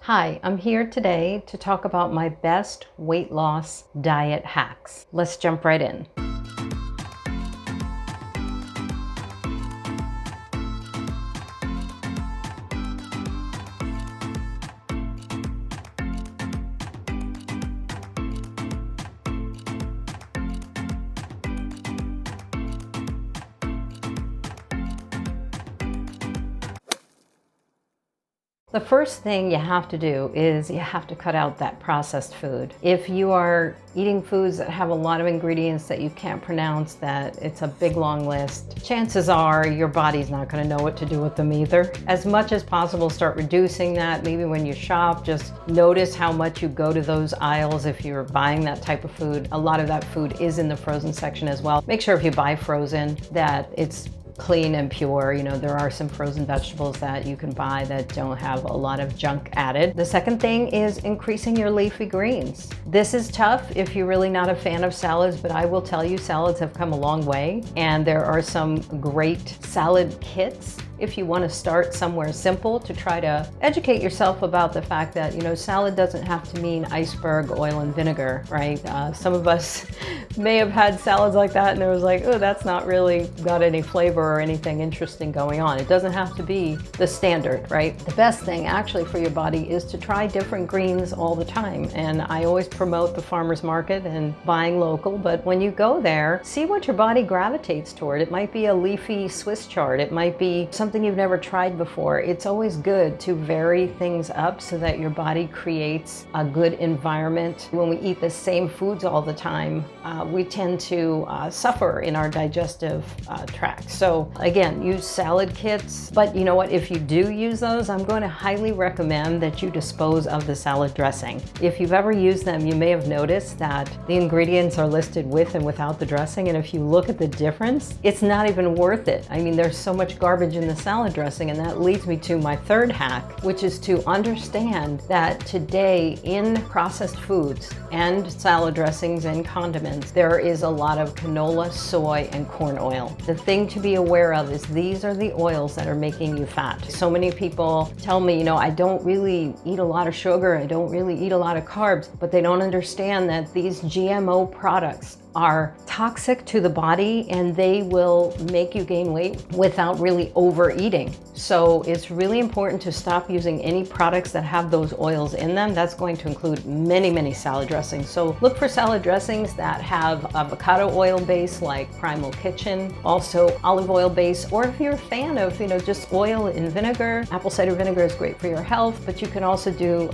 Hi, I'm here today to talk about my best weight loss diet hacks. Let's jump right in. The first thing you have to do is you have to cut out that processed food. If you are eating foods that have a lot of ingredients that you can't pronounce, that it's a big long list, chances are your body's not going to know what to do with them either. As much as possible, start reducing that. Maybe when you shop, just notice how much you go to those aisles. If you're buying that type of food, a lot of that food is in the frozen section as well. Make sure if you buy frozen that it's clean and pure. You know, there are some frozen vegetables that you can buy that don't have a lot of junk added. The second thing is increasing your leafy greens. This is tough if you're really not a fan of salads, but I will tell you salads have come a long way, and there are some great salad kits if you want to start somewhere simple to try to educate yourself about the fact that, you know, salad doesn't have to mean iceberg oil and vinegar, right? Some of us may have had salads like that and it was like, oh, that's not really got any flavor or anything interesting going on. It doesn't have to be the standard, right? The best thing actually for your body is to try different greens all the time. And I always promote the farmer's market and buying local, but when you go there, see what your body gravitates toward. It might be a leafy Swiss chard. It might be something you've never tried before. It's always good to vary things up so that your body creates a good environment. When we eat the same foods all the time, we tend to suffer in our digestive tract. So again, use salad kits, but you know what? If you do use those, I'm going to highly recommend that you dispose of the salad dressing. If you've ever used them, you may have noticed that the ingredients are listed with and without the dressing, and if you look at the difference, it's not even worth it. I mean, there's so much garbage in the salad dressing, and that leads me to my third hack, which is to understand that today in processed foods and salad dressings and condiments, there is a lot of canola, soy, and corn oil. The thing to be aware of is these are the oils that are making you fat. So many people tell me, you know, I don't really eat a lot of sugar, I don't really eat a lot of carbs, but they don't understand that these GMO products are toxic to the body and they will make you gain weight without really overeating. So it's really important to stop using any products that have those oils in them. That's going to include many salad dressings. So look for salad dressings that have avocado oil base like Primal Kitchen, also olive oil base, or if you're a fan of, you know, just oil and vinegar, apple cider vinegar is great for your health, but you can also do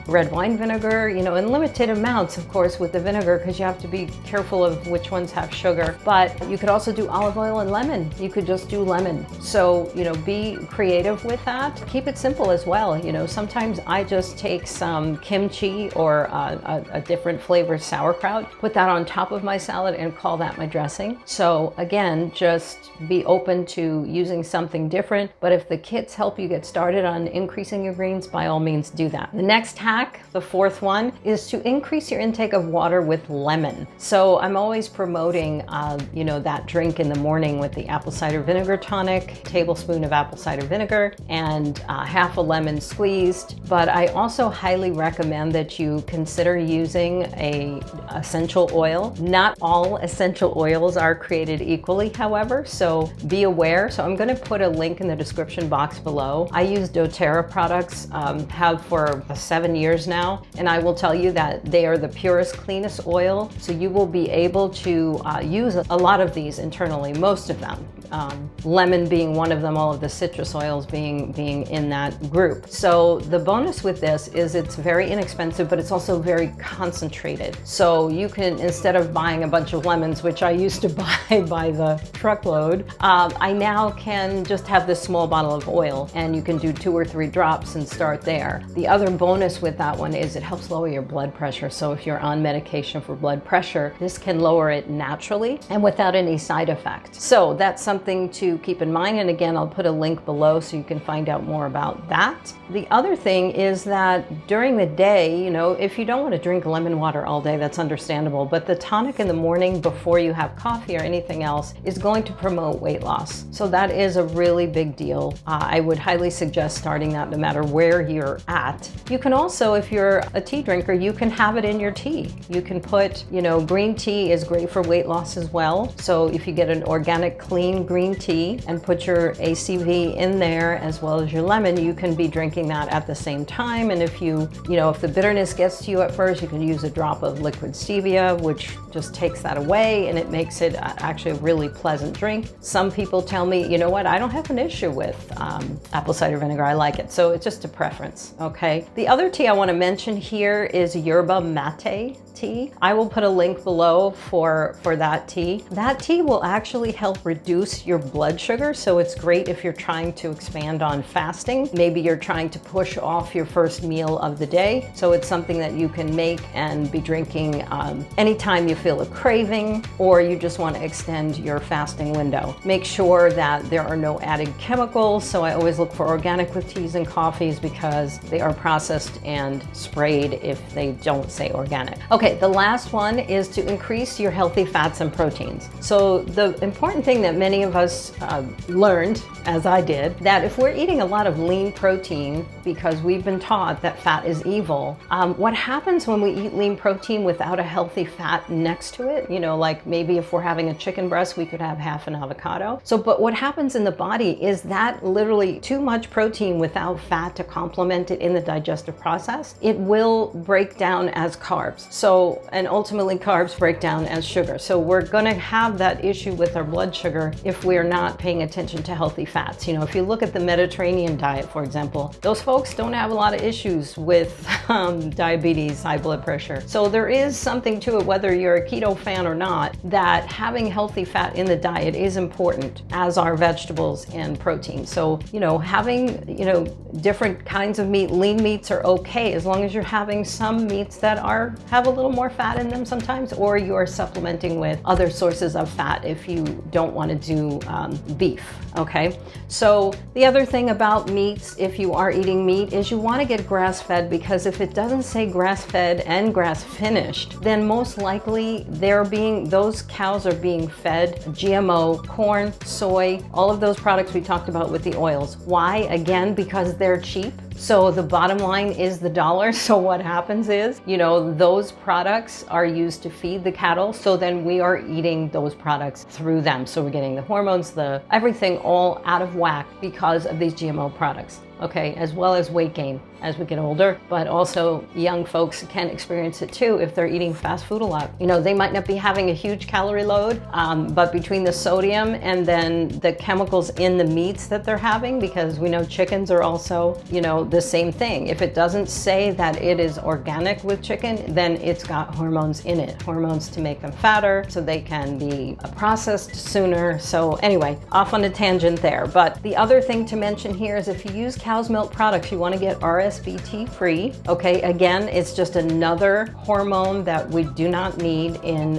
red wine vinegar, you know, in limited amounts, of course, with the vinegar, because you have to be careful of which ones have sugar. But you could also do olive oil and lemon. You could just do lemon. So, you know, be creative with that. Keep it simple as well. You know, sometimes I just take some kimchi or a different flavor sauerkraut, put that on top of my salad and call that my dressing. So again, just be open to using something different. But if the kits help you get started on increasing your greens, by all means do that. The next hack, the fourth one, is to increase your intake of water with lemon. So I'm always promoting, you know, that drink in the morning with the apple cider vinegar tonic, tablespoon of apple cider vinegar, and half a lemon squeezed. But I also highly recommend that you consider using a essential oil. Not all essential oils are created equally, however, so be aware. So I'm going to put a link in the description box below. I use doTERRA products, have for 7 years now, and I will tell you that they are the purest, cleanest oil. So you will be able to use a lot of these internally, most of them. Lemon being one of them, all of the citrus oils being in that group. So the bonus with this is it's very inexpensive, but it's also very concentrated. So you can, instead of buying a bunch of lemons, which I used to buy by the truckload, I now can just have this small bottle of oil, and you can do 2 or 3 drops and start there. The other bonus with that one is it helps lower your blood pressure. So if you're on medication for blood pressure, this can lower it naturally and without any side effect. So that's something something to keep in mind. And again, I'll put a link below so you can find out more about that. The other thing is that during the day, you know, if you don't want to drink lemon water all day, that's understandable. But the tonic in the morning before you have coffee or anything else is going to promote weight loss. So that is a really big deal. I would highly suggest starting that no matter where you're at. You can also, if you're a tea drinker, you can have it in your tea. You can put, you know, green tea is great for weight loss as well. So if you get an organic, clean green tea and put your ACV in there as well as your lemon, you can be drinking that at the same time. And if if the bitterness gets to you at first, you can use a drop of liquid stevia, which just takes that away and it makes it actually a really pleasant drink. Some people tell me, you know what, I don't have an issue with apple cider vinegar. I like it. So it's just a preference, okay? The other tea I want to mention here is yerba mate tea. I will put a link below for that tea. That tea will actually help reduce your blood sugar, so it's great if you're trying to expand on fasting. Maybe you're trying to push off your first meal of the day, so it's something that you can make and be drinking anytime you feel a craving or you just want to extend your fasting window. Make sure that there are no added chemicals, so I always look for organic with teas and coffees because they are processed and sprayed if they don't say organic. Okay, the last one is to increase your healthy fats and proteins. So the important thing that many of us learned, as I did, that if we're eating a lot of lean protein because we've been taught that fat is evil, what happens when we eat lean protein without a healthy fat next to it? You know, like maybe if we're having a chicken breast, we could have half an avocado. But what happens in the body is that literally too much protein without fat to complement it in the digestive process, it will break down as carbs. And ultimately carbs break down as sugar. So we're gonna have that issue with our blood sugar if we're not paying attention to healthy fats. You know, if you look at the Mediterranean diet, for example, those folks don't have a lot of issues with diabetes, high blood pressure. So there is something to it, whether you're a keto fan or not, that having healthy fat in the diet is important, as are vegetables and protein. So, you know, having, you know, different kinds of meat, lean meats are okay as long as you're having some meats that have a little more fat in them sometimes, or you're supplementing with other sources of fat if you don't want to do beef, okay? So the other thing about meats, if you are eating meat, is you want to get grass-fed, because if it doesn't say grass-fed and grass-finished, then most likely those cows are being fed GMO, corn, soy, all of those products we talked about with the oils. Why? Again, because they're cheap. So the bottom line is the dollar. So what happens is, you know, those products are used to feed the cattle. So then we are eating those products through them. So we're getting the hormones, everything all out of whack because of these GMO products. Okay, as well as weight gain as we get older, but also young folks can experience it too if they're eating fast food a lot. You know, they might not be having a huge calorie load, but between the sodium and then the chemicals in the meats that they're having, because we know chickens are also, you know, the same thing. If it doesn't say that it is organic with chicken, then it's got hormones in it, hormones to make them fatter so they can be processed sooner. So anyway, off on a tangent there. But the other thing to mention here is if you use cow's milk products, you want to get RSBT free. Okay, again, it's just another hormone that we do not need in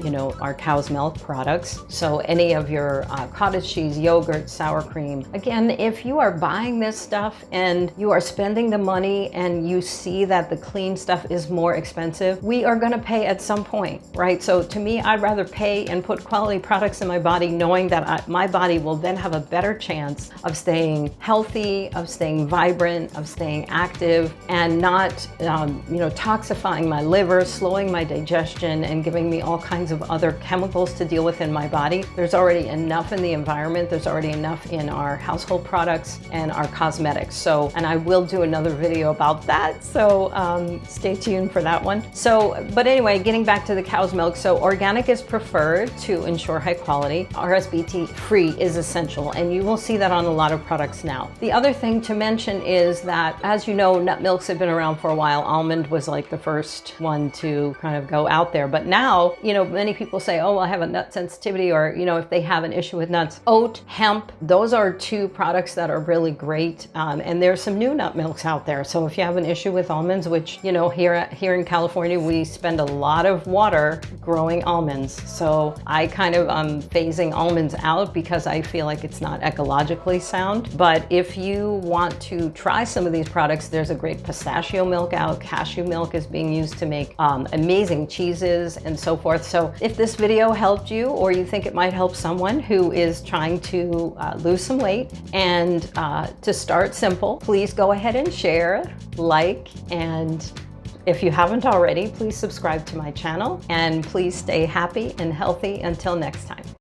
you know, our cow's milk products. So any of your cottage cheese, yogurt, sour cream. Again, if you are buying this stuff and you are spending the money and you see that the clean stuff is more expensive, we are going to pay at some point, right? So to me, I'd rather pay and put quality products in my body, knowing that my body will then have a better chance of staying healthy, of staying vibrant, of staying active, and not you know, toxifying my liver, slowing my digestion, and giving me all kinds of other chemicals to deal with in my body. There's already enough in the environment. There's already enough in our household products and our cosmetics. So, and I will do another video about that. So stay tuned for that one. So, but anyway, getting back to the cow's milk. So organic is preferred to ensure high quality. RSBT free is essential, and you will see that on a lot of products now. The other thing to mention is that, as you know, nut milks have been around for a while. Almond was like the first one to kind of go out there. But now, you know, many people say, oh, I have a nut sensitivity, or, you know, if they have an issue with nuts. Oat, hemp, those are two products that are really great. And there's some new nut milks out there. So if you have an issue with almonds, which, you know, here in California, we spend a lot of water growing almonds. So I kind of am phasing almonds out because I feel like it's not ecologically sound. But if you want to try some of these products, there's a great pistachio milk out. Cashew milk is being used to make amazing cheeses and so forth. So if this video helped you, or you think it might help someone who is trying to lose some weight and to start simple, please go ahead and share, like, and if you haven't already, please subscribe to my channel, and please stay happy and healthy until next time.